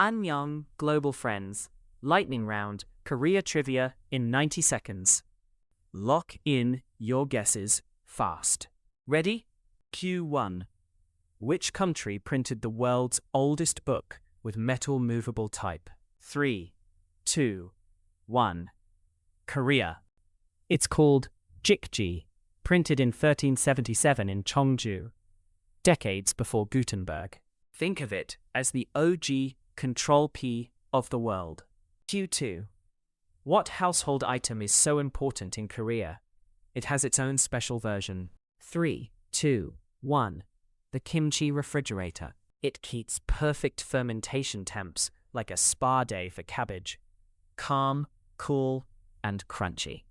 Annyeong, global friends. Lightning round, Korea trivia in 90 seconds. Lock in your guesses fast. Ready? Q1. Which country printed the world's oldest book with metal movable type? 3, 2, 1. Korea. It's called Jikji, printed in 1377 in Cheongju, decades before Gutenberg. Think of it as the OG Control P of the world. Q2. What household item is so important in Korea? It has its own special version. 3, 2, 1. The kimchi refrigerator. It keeps perfect fermentation temps like a spa day for cabbage. Calm, cool, and crunchy.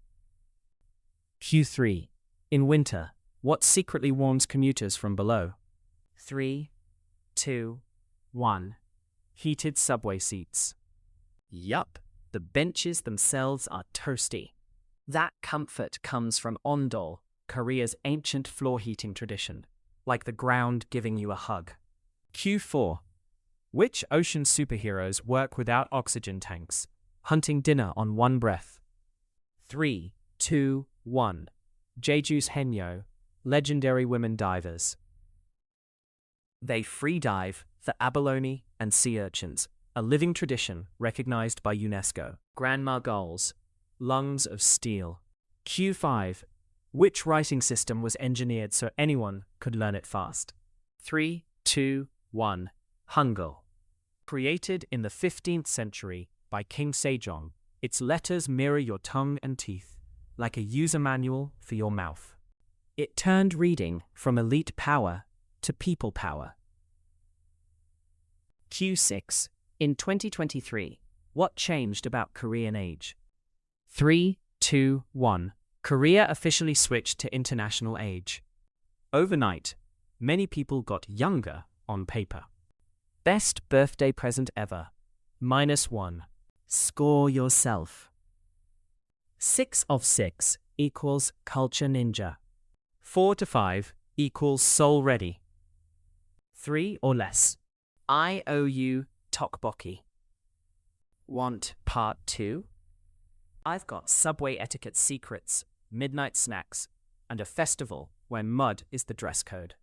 Q3. In winter, what secretly warns commuters from below? 3, 2, 1. Heated subway seats. Yup, the benches themselves are toasty. That comfort comes from ondol, Korea's ancient floor heating tradition, like the ground giving you a hug. Q4. Which ocean superheroes work without oxygen tanks, hunting dinner on one breath? 3, 2, 1. Jeju's Haenyeo, legendary women divers. They free dive for abalone and sea urchins, a living tradition recognized by UNESCO. Grandma Gulls, lungs of steel. Q5. Which writing system was engineered so anyone could learn it fast? 3, 2, 1. Hangul. Created in the 15th century by King Sejong, its letters mirror your tongue and teeth, like a user manual for your mouth. It turned reading from elite power to people power. Q6. In 2023, what changed about Korean age? 3, 2, 1. Korea officially switched to international age. Overnight, many people got younger on paper. Best birthday present ever. -1. Score yourself. 6 of 6 equals culture ninja. 4 to 5 equals soul ready. 3 or less. IOU tteokbokki. Want part 2? I've got subway etiquette secrets, midnight snacks, and a festival where mud is the dress code.